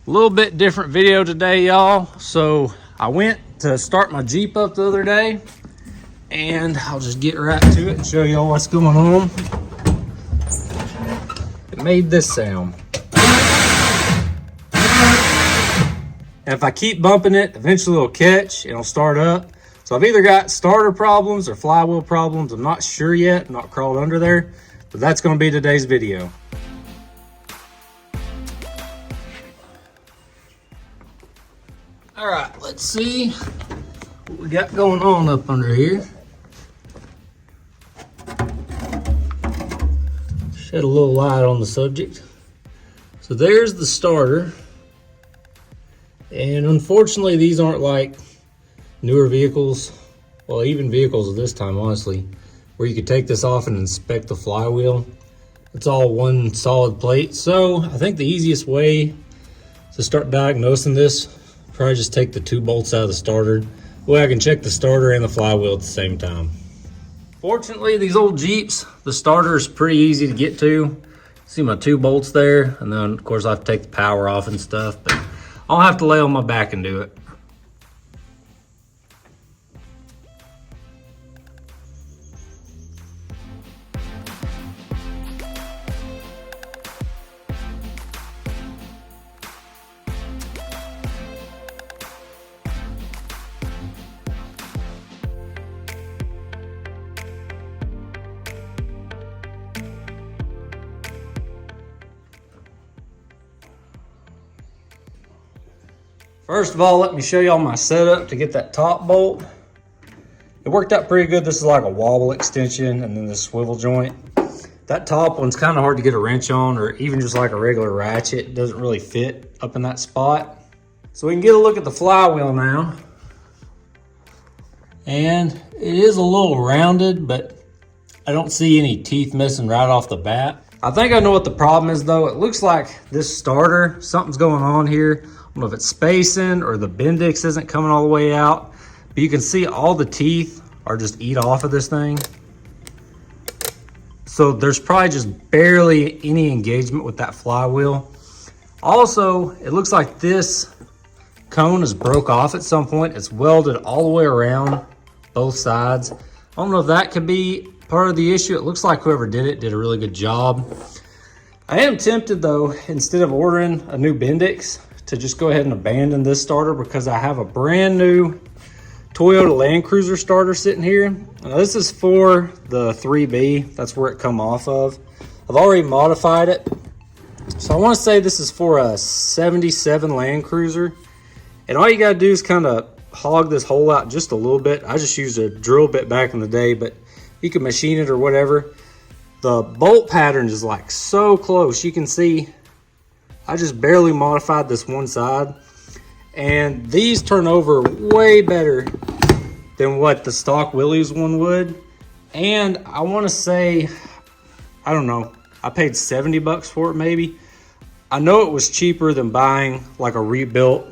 A little bit different video today, y'all. So I went to start my Jeep up the other day, and I'll just get right to it and show y'all what's going on. It made this sound. And if I keep bumping it, eventually it'll catch and it'll start up. So I've either got starter problems or flywheel problems. I'm not sure yet. I'm not crawled under there, but that's going to be today's video. All right, let's see what we got going on up under here. Shed a little light on the subject. So there's the starter. And unfortunately, these aren't like newer vehicles, well, even vehicles of this time, honestly, where you could take this off and inspect the flywheel. It's all one solid plate. So I think the easiest way to start diagnosing this, probably just take the 2 bolts out of the starter. That way I can check the starter and the flywheel at the same time. Fortunately, these old Jeeps, the starter is pretty easy to get to. See my 2 bolts there, and then of course I have to take the power off and stuff, but I'll have to lay on my back and do it. First of all, let me show y'all my setup to get that top bolt. It worked out pretty good. This is like a wobble extension and then this swivel joint. That top one's kind of hard to get a wrench on, or even just like a regular ratchet. It doesn't really fit up in that spot. So we can get a look at the flywheel now. And it is a little rounded, but I don't see any teeth missing right off the bat. I think I know what the problem is though. It looks like this starter, something's going on here. I don't know if it's spacing or the bendix isn't coming all the way out, but you can see all the teeth are just eat off of this thing. So there's probably just barely any engagement with that flywheel. Also, it looks like this cone is broke off at some point. It's welded all the way around both sides. I don't know if that could be part of the issue. It looks like whoever did it did a really good job. I am tempted though, instead of ordering a new bendix, to just go ahead and abandon this starter, because I have a brand new Toyota Landcruiser starter sitting here. Now, this is for the 3B. That's where it come off of. I've already modified it. So I want to say this is for a 77 Landcruiser. And all you got to do is kind of hog this hole out just a little bit. I just used a drill bit back in the day, but you can machine it or whatever. The bolt pattern is like so close. You can see I just barely modified this one side, and these turn over way better than what the stock Willys one would. And I want to say, I don't know, I paid 70 bucks for it maybe. I know it was cheaper than buying like a rebuilt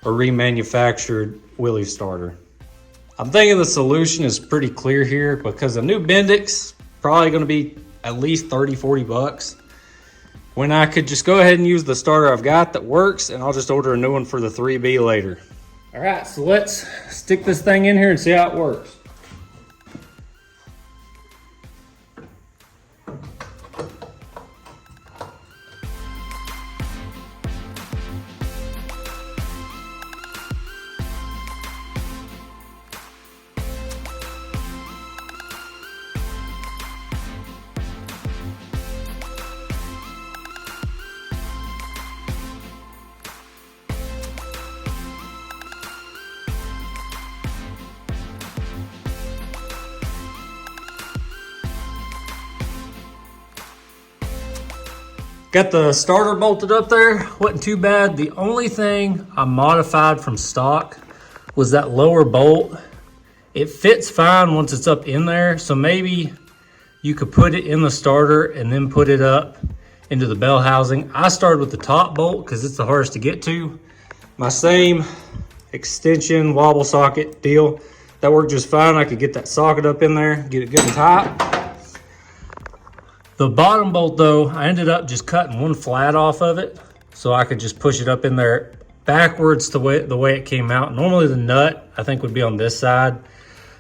or remanufactured Willys starter. I'm thinking the solution is pretty clear here, because a new bendix probably going to be at least 30-40 bucks. When I could just go ahead and use the starter I've got that works, and I'll just order a new one for the 3B later. All right, so let's stick this thing in here and see how it works. Got the starter bolted up there, wasn't too bad. The only thing I modified from stock was that lower bolt. It fits fine once it's up in there, so maybe you could put it in the starter and then put it up into the bell housing. I started with the top bolt because it's the hardest to get to. My same extension wobble socket deal, that worked just fine. I could get that socket up in there, get it good and tight. The bottom bolt though, I ended up just cutting one flat off of it. so I could just push it up in there backwards the way it came out. Normally the nut, I think, would be on this side.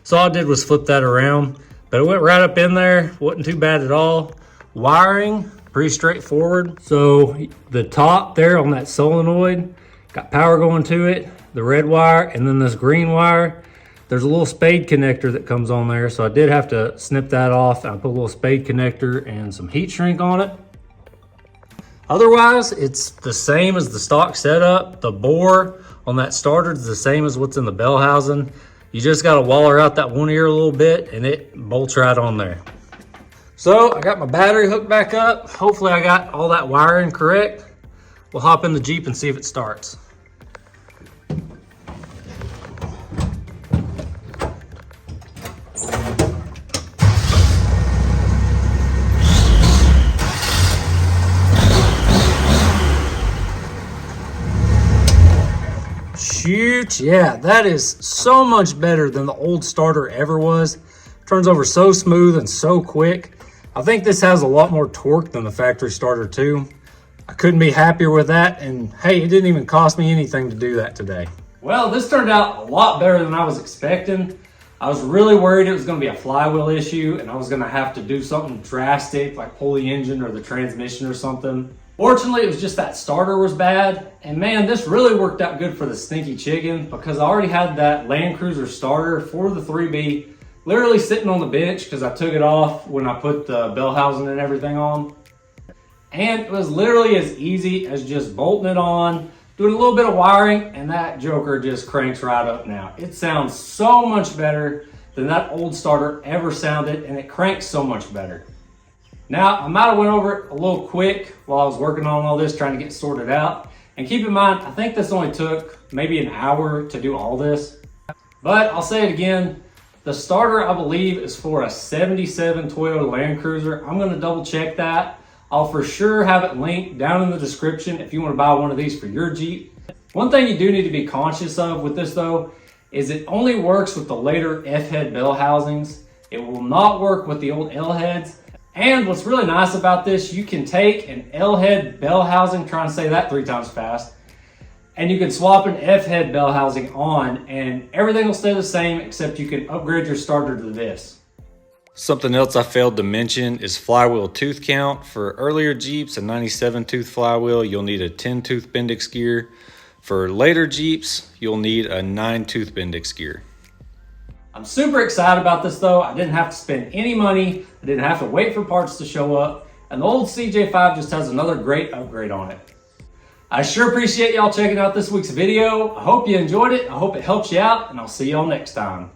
So all I did was flip that around, but it went right up in there. Wasn't too bad at all. Wiring, pretty straightforward. So the top there on that solenoid, got power going to it, the red wire, and then this green wire. There's a little spade connector that comes on there, so I did have to snip that off. I put a little spade connector and some heat shrink on it. Otherwise, it's the same as the stock setup. The bore on that starter is the same as what's in the bell housing. You just got to waller out that one ear a little bit and it bolts right on there. So I got my battery hooked back up. Hopefully I got all that wiring correct. We'll hop in the Jeep and see if it starts. Shoot, yeah, that is so much better than the old starter ever was. Turns over so smooth and so quick. I think this has a lot more torque than the factory starter too. I couldn't be happier with that, and hey, it didn't even cost me anything to do that today. Well, this turned out a lot better than I was expecting. I was really worried it was going to be a flywheel issue and I was going to have to do something drastic like pull the engine or the transmission or something. Fortunately, it was just that starter was bad. And man, this really worked out good for the stinky chicken because I already had that Landcruiser Starter for the 3B literally sitting on the bench because I took it off when I put the bell housing and everything on. And it was literally as easy as just bolting it on, doing a little bit of wiring, and that joker just cranks right up now. It sounds so much better than that old starter ever sounded, and it cranks so much better. Now, I might have went over it a little quick while I was working on all this, trying to get sorted out. And keep in mind, I think this only took maybe an hour to do all this. But I'll say it again, the starter, I believe, is for a 77 Toyota Landcruiser. I'm gonna double check that. I'll for sure have it linked down in the description if you wanna buy one of these for your Jeep. One thing you do need to be conscious of with this though, is it only works with the later F-head bell housings. It will not work with the old L-heads. And what's really nice about this, you can take an L-head bell housing, trying to say that 3 times fast, and you can swap an F-head bell housing on and everything will stay the same except you can upgrade your starter to this. Something else I failed to mention is flywheel tooth count. For earlier Jeeps, a 97 tooth flywheel, you'll need a 10 tooth bendix gear. For later Jeeps, you'll need a 9 tooth bendix gear. I'm super excited about this though. I didn't have to spend any money. I didn't have to wait for parts to show up. And the old CJ5 just has another great upgrade on it. I sure appreciate y'all checking out this week's video. I hope you enjoyed it. I hope it helps you out, and I'll see y'all next time.